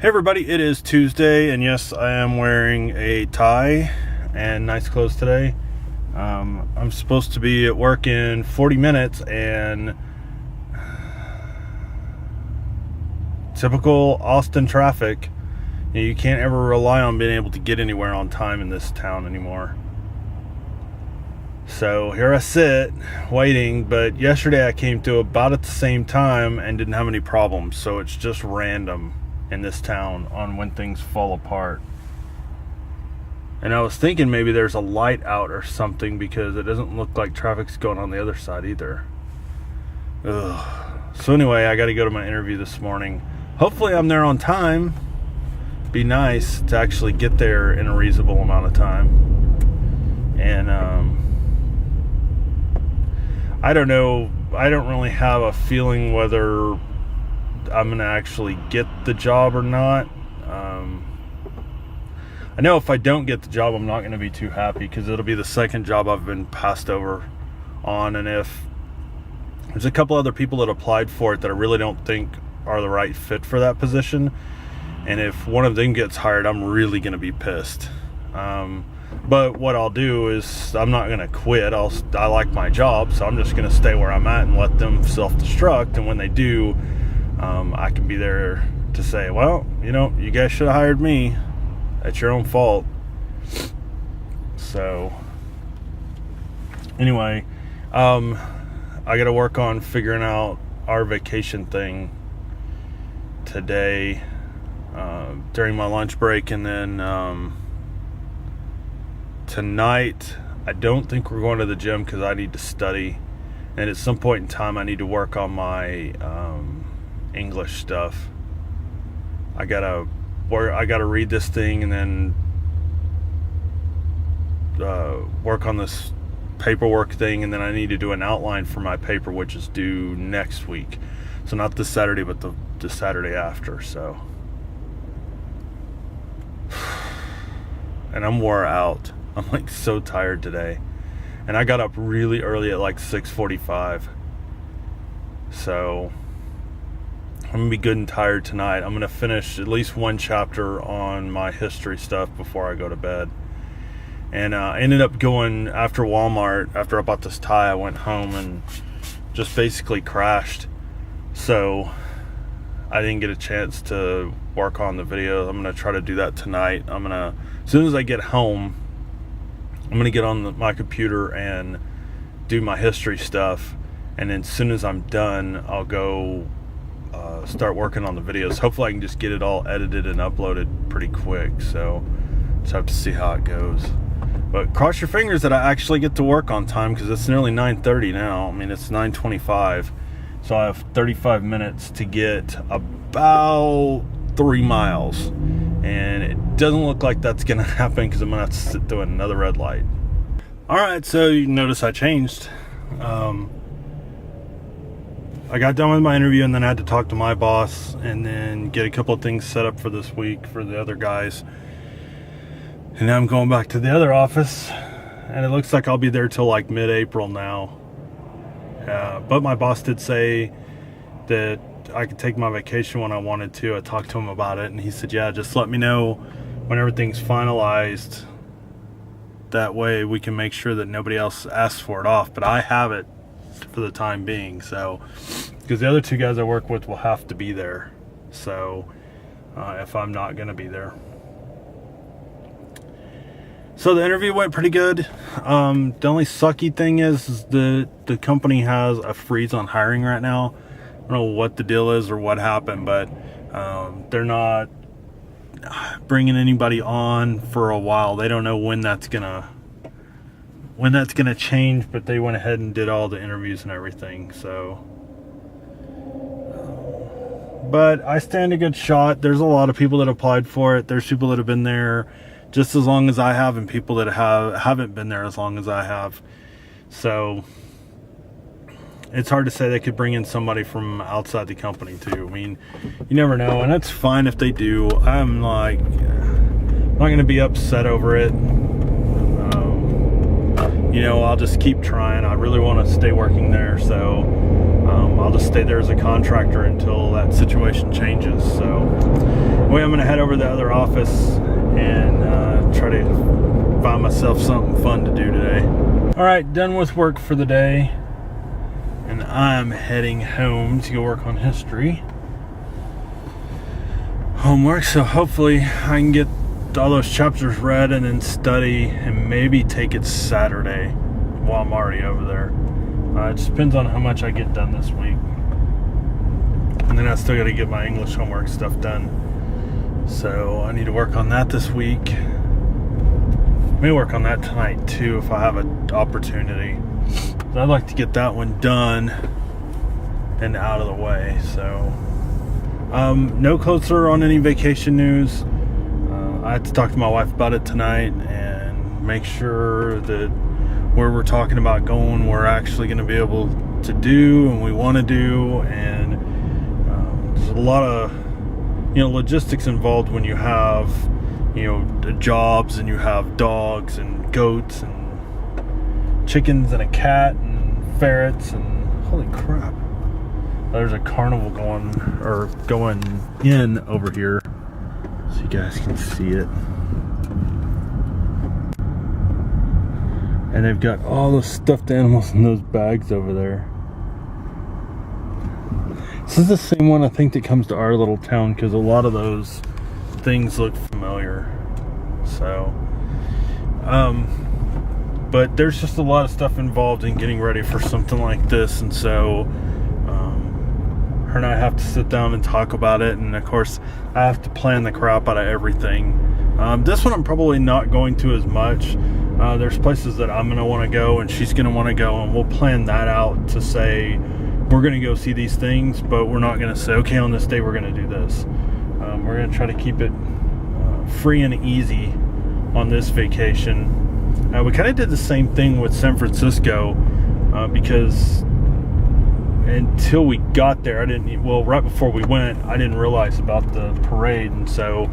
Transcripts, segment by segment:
Hey everybody, it is Tuesday, and yes, I am wearing a tie and nice clothes today. I'm supposed to be at work in 40 minutes, and typical Austin traffic, you can't ever rely on being able to get anywhere on time in this town anymore. So here I sit, waiting, but yesterday I came to about at the same time and didn't have any problems, so it's just random in this town on when things fall apart. And I was thinking maybe there's a light out or something, because it doesn't look like traffic's going on the other side either. Ugh. So anyway, I got to go to my interview this morning. Hopefully I'm there on time. Be nice to actually get there in a reasonable amount of time. And I don't know, I don't really have a feeling whether I'm going to actually get the job or not. I know if I don't get the job, I'm not going to be too happy, because it'll be the second job I've been passed over on. And if there's a couple other people that applied for it that I really don't think are the right fit for that position, and if one of them gets hired, I'm really going to be pissed. But what I'll do is I'm not going to quit. I like my job, so I'm just going to stay where I'm at and let them self-destruct. And when they do, I can be there to say, well, you guys should have hired me. It's your own fault. So anyway, I got to work on figuring out our vacation thing today during my lunch break, and then tonight I don't think we're going to the gym because I need to study, and at some point in time I need to work on my English stuff. I gotta read this thing, and then work on this paperwork thing, and then I need to do an outline for my paper, which is due next week. So not this Saturday, but the Saturday after. So, and I'm wore out. I'm like so tired today, and I got up really early at like 6:45. So I'm gonna be good and tired tonight. I'm gonna finish at least one chapter on my history stuff before I go to bed. And I ended up going after Walmart. After I bought this tie, I went home and just basically crashed. So I didn't get a chance to work on the video. I'm gonna try to do that tonight. As soon as I get home, I'm going to get on my computer and do my history stuff, and then as soon as I'm done, I'll go start working on the videos. Hopefully I can just get it all edited and uploaded pretty quick, so just have to see how it goes. But cross your fingers that I actually get to work on time, because it's nearly 9:30 now. I mean, it's 9:25, so I have 35 minutes to get about 3 miles. And it doesn't look like that's going to happen, because I'm going to have to sit through another red light. Alright, so you notice I changed. I got done with my interview, and then I had to talk to my boss, and then get a couple of things set up for this week for the other guys. And now I'm going back to the other office, and it looks like I'll be there till like mid-April now. But my boss did say that I could take my vacation when I wanted to. I talked to him about it, and he said, yeah, just let me know when everything's finalized. That way we can make sure that nobody else asks for it off. But I have it for the time being, so, because the other two guys I work with will have to be there, so if I'm not going to be there. So the interview went pretty good. The only sucky thing is the company has a freeze on hiring right now. I don't know what the deal is or what happened, but they're not bringing anybody on for a while. They don't know when that's gonna change, but they went ahead and did all the interviews and everything. So, but I stand a good shot. There's a lot of people that applied for it. There's people that have been there just as long as I have, and people that haven't been there as long as I have. So it's hard to say. They could bring in somebody from outside the company too. I mean, you never know, and that's fine if they do. I'm not going to be upset over it. I'll just keep trying. I really want to stay working there, so I'll just stay there as a contractor until that situation changes. So anyway, I'm going to head over to the other office and try to find myself something fun to do today. All right, done with work for the day, and I'm heading home to go work on history homework. So hopefully I can get all those chapters read and then study and maybe take it Saturday while I'm already over there. It just depends on how much I get done this week. And then I still got to get my English homework stuff done. So I need to work on that this week. I may work on that tonight too if I have an opportunity. But I'd like to get that one done and out of the way. So no closer on any vacation news. I have to talk to my wife about it tonight and make sure that where we're talking about going, we're actually going to be able to do and we want to do. And there's a lot of logistics involved when you have the jobs and you have dogs and goats and chickens and a cat and ferrets and holy crap, there's a carnival going in over here so you guys can see it. And they've got all those stuffed animals in those bags over there. This is the same one I think that comes to our little town, because a lot of those things look familiar. So but there's just a lot of stuff involved in getting ready for something like this, and so her and I have to sit down and talk about it, and of course I have to plan the crap out of everything. This one I'm probably not going to as much. There's places that I'm going to want to go and she's going to want to go, and we'll plan that out to say we're going to go see these things, but we're not going to say, okay, on this day we're going to do this. We're going to try to keep it free and easy on this vacation. We kind of did the same thing with San Francisco because until we got there, right before we went, I didn't realize about the parade, and so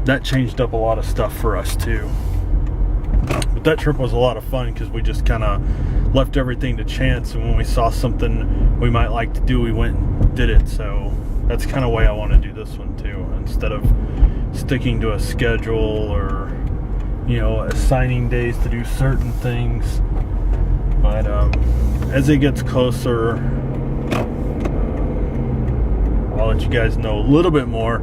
that changed up a lot of stuff for us too. But that trip was a lot of fun because we just kind of left everything to chance, and when we saw something we might like to do, we went and did it. So that's kind of the way I want to do this one too, instead of sticking to a schedule or assigning days to do certain things. But as it gets closer, I'll let you guys know a little bit more,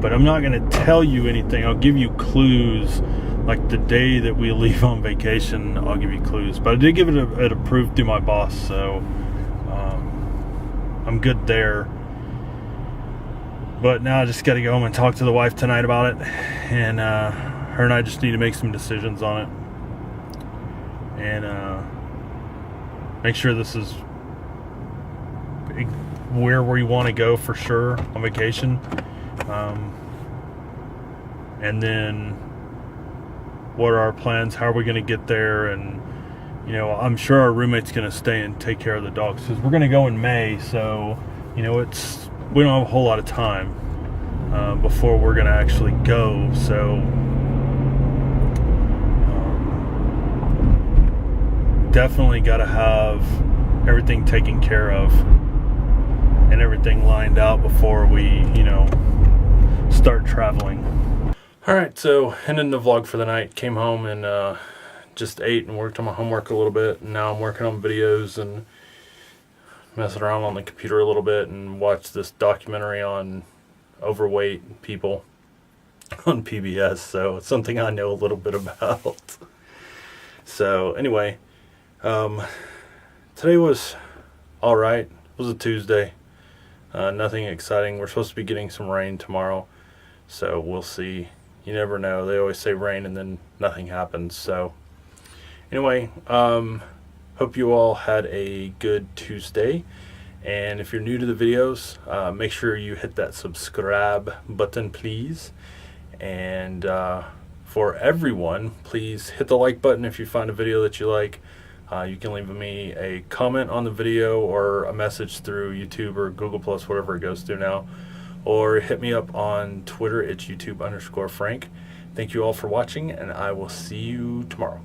but I'm not going to tell you anything. I'll give you clues. Like the day that we leave on vacation, I'll give you clues. But I did give it approved through my boss, so I'm good there. But now I just got to go home and talk to the wife tonight about it, and her and I just need to make some decisions on it, and make sure this is where we want to go for sure on vacation, and then what are our plans, how are we going to get there, and I'm sure our roommate's going to stay and take care of the dogs because we're going to go in May, so we don't have a whole lot of time before we're going to actually go. So definitely got to have everything taken care of and everything lined out before we start traveling. Alright, so ending the vlog for the night. Came home and just ate and worked on my homework a little bit, and now I'm working on videos and messing around on the computer a little bit, and watched this documentary on overweight people on PBS, so it's something I know a little bit about. So anyway, today was alright. It was a Tuesday. Nothing exciting. We're supposed to be getting some rain tomorrow, so we'll see. You never know. They always say rain and then nothing happens. So anyway, hope you all had a good Tuesday. And if you're new to the videos, make sure you hit that subscribe button, please. And for everyone, please hit the like button if you find a video that you like. You can leave me a comment on the video or a message through YouTube or Google+, whatever it goes through now. Or hit me up on Twitter. It's YouTube_Frank. Thank you all for watching, and I will see you tomorrow.